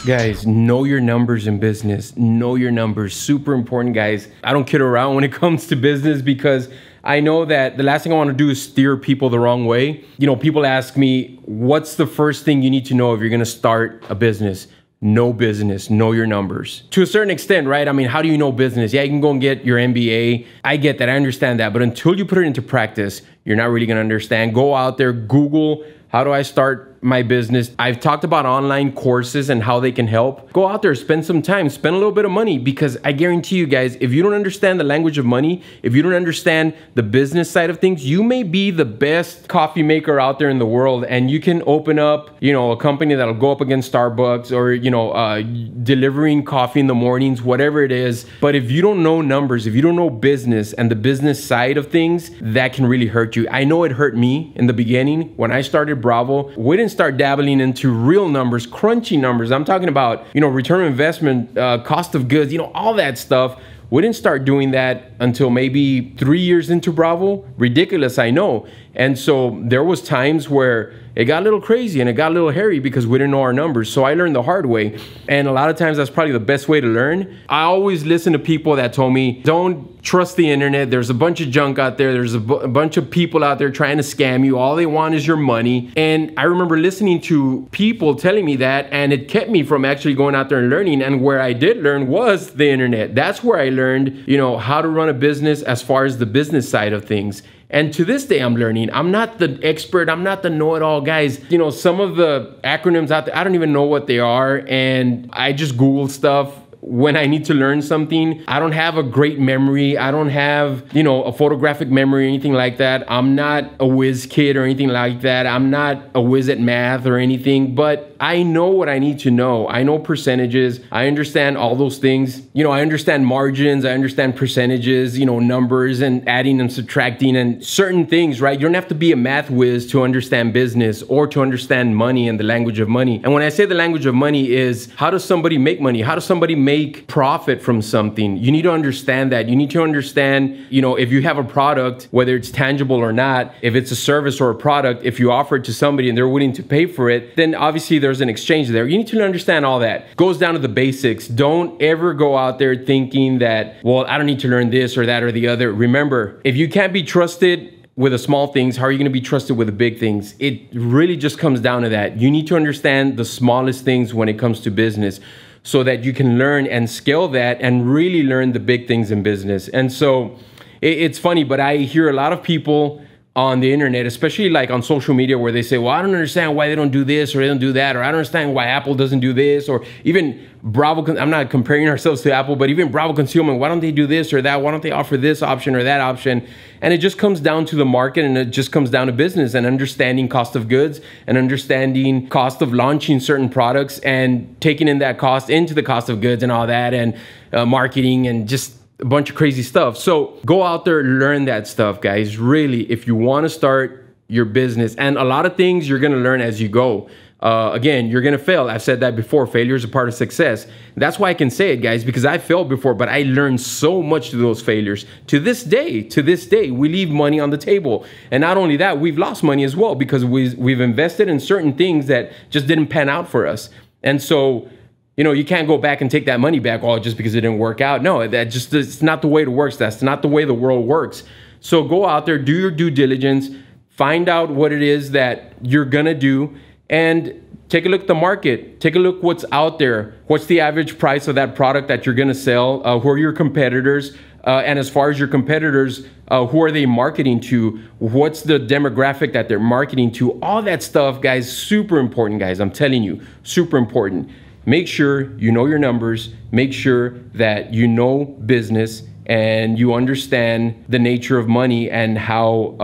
Guys, know your numbers in business. Know your numbers. Super important, guys. I don't kid around when it comes to business because I know that the last thing I want to do is steer people the wrong way. You know, people ask me, what's the first thing you need to know if you're going to start a business? Know business, know your numbers. To a certain extent, right? I mean, how do you know business? Yeah, you can go and get your MBA. I get that, I understand that. But until you put it into practice, you're not really going to understand. Go out there, Google, how do I start my business? I've talked about online courses and how they can help. Go out there, spend some time, spend a little bit of money, because I guarantee you guys, if you don't understand the language of money, if you don't understand the business side of things, you may be the best coffee maker out there in the world, and you can open up, you know, a company that'll go up against Starbucks, or, you know, delivering coffee in the mornings, whatever it is. But if you don't know numbers, if you don't know business and the business side of things, that can really hurt you. I know it hurt me in the beginning. When I started Bravo, we didn't start dabbling into real numbers, crunchy numbers. I'm talking about, you know, return on investment, cost of goods, you know, all that stuff. We didn't start doing that until maybe 3 years into Bravo. Ridiculous, I know. And so there was times where it got a little crazy and it got a little hairy because we didn't know our numbers. So I learned the hard way. And a lot of times that's probably the best way to learn. I always listen to people that told me, don't trust the internet. There's a bunch of junk out there. There's a bunch of people out there trying to scam you. All they want is your money. And I remember listening to people telling me that, and it kept me from actually going out there and learning. And where I did learn was the internet. That's where I learned, you know, how to run a business as far as the business side of things. And to this day, I'm learning. I'm not the expert. I'm not the know-it-all, guys. You know, some of the acronyms out there, I don't even know what they are. And I just Google stuff when I need to learn something. I don't have a great memory. I don't have, you know, a photographic memory or anything like that. I'm not a whiz kid or anything like that. I'm not a whiz at math or anything, but I know what I need to know. I know percentages. I understand all those things. You know, I understand margins. I understand percentages, you know, numbers and adding and subtracting and certain things, right? You don't have to be a math whiz to understand business or to understand money and the language of money. And when I say the language of money is, how does somebody make money? How does somebody make profit from something? You need to understand that. You need to understand, you know, if you have a product, whether it's tangible or not, if it's a service or a product, if you offer it to somebody and they're willing to pay for it, then obviously there's an exchange there. You need to understand all that. Goes down to the basics. Don't ever go out there thinking that, well, I don't need to learn this or that or the other. Remember, if you can't be trusted with the small things, how are you going to be trusted with the big things? It really just comes down to that. You need to understand the smallest things when it comes to business, so that you can learn and scale that and really learn the big things in business. And so it's funny, but I hear a lot of people on the internet, especially like on social media, where they say, well, I don't understand why they don't do this or they don't do that, or I don't understand why Apple doesn't do this, or even Bravo, I'm not comparing ourselves to Apple, but even Bravo Concealment, why don't they do this or that? Why don't they offer this option or that option? And it just comes down to the market, and it just comes down to business and understanding cost of goods and understanding cost of launching certain products and taking in that cost into the cost of goods and all that, and marketing and just a bunch of crazy stuff. So go out there, learn that stuff, guys. Really, if you want to start your business, and a lot of things you're going to learn as you go. Again, you're going to fail. I've said that before. Failure is a part of success. That's why I can say it, guys, because I failed before, but I learned so much through those failures. To this day, we leave money on the table. And not only that, we've lost money as well, because we've invested in certain things that just didn't pan out for us. And so, you know, you can't go back and take that money back, oh, just because it didn't work out. No, it's not the way it works. That's not the way the world works. So go out there, do your due diligence, find out what it is that you're gonna do, and take a look at the market. Take a look what's out there. What's the average price of that product that you're gonna sell? Who are your competitors? And as far as your competitors, who are they marketing to? What's the demographic that they're marketing to? All that stuff, guys, super important, guys. I'm telling you, super important. Make sure you know your numbers. Make sure that you know business and you understand the nature of money and how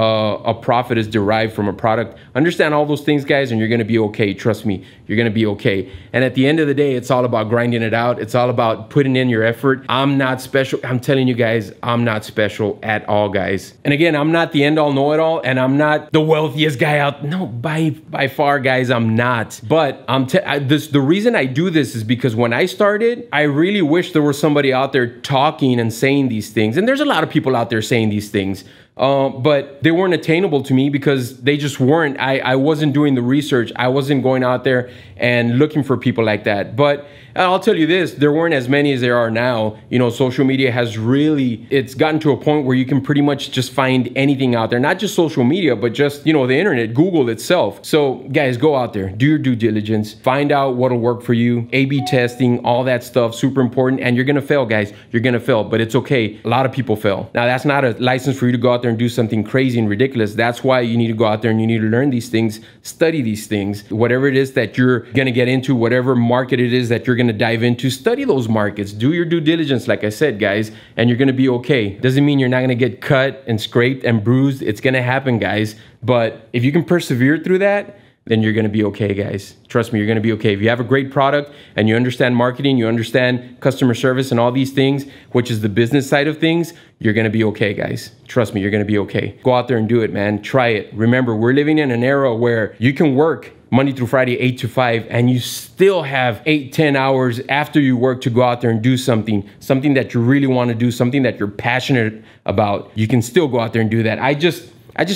a profit is derived from a product. Understand all those things, guys, and you're gonna be okay. Trust me, you're gonna be okay. And at the end of the day, it's all about grinding it out. It's all about putting in your effort. I'm not special. I'm telling you guys, I'm not special at all, guys. And again, I'm not the end-all, know-it-all, and I'm not the wealthiest guy out. No, by far, guys, I'm not. But the reason I do this is because when I started, I really wish there was somebody out there talking and saying these things. And there's a lot of people out there saying these things. but they weren't attainable to me because they just weren't. I wasn't doing the research. I wasn't going out there and looking for people like that. But I'll tell you this, there weren't as many as there are now. You know, social media has really, it's gotten to a point where you can pretty much just find anything out there. Not just social media, but just, you know, the internet, Google itself. So guys, go out there, do your due diligence, find out what'll work for you, A/B testing, all that stuff, super important. And you're gonna fail, guys. You're gonna fail, but it's okay. A lot of people fail. Now, that's not a license for you to go out there and do something crazy and ridiculous. That's why you need to go out there and you need to learn these things, study these things, whatever it is that you're gonna get into, whatever market it is that you're gonna dive into, study those markets, do your due diligence, like I said, guys, and you're gonna be okay. Doesn't mean you're not gonna get cut and scraped and bruised. It's gonna happen, guys. But if you can persevere through that, then you're gonna be okay, guys. Trust me, you're gonna be okay. If you have a great product and you understand marketing, you understand customer service and all these things, which is the business side of things, you're gonna be okay, guys. Trust me, you're gonna be okay. Go out there and do it, man. Try it. Remember, we're living in an era where you can work Monday through Friday, 8 to 5, and you still have 8-10 hours after you work to go out there and do something that you really want to do, something that you're passionate about. You can still go out there and do that. I just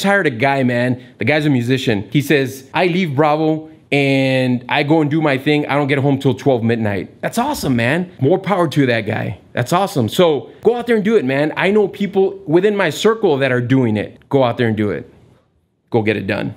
hired a guy, man. The guy's a musician. He says, I leave Bravo and I go and do my thing. I don't get home till 12 midnight. That's awesome, man. More power to that guy. That's awesome. So go out there and do it, man. I know people within my circle that are doing it. Go out there and do it. Go get it done.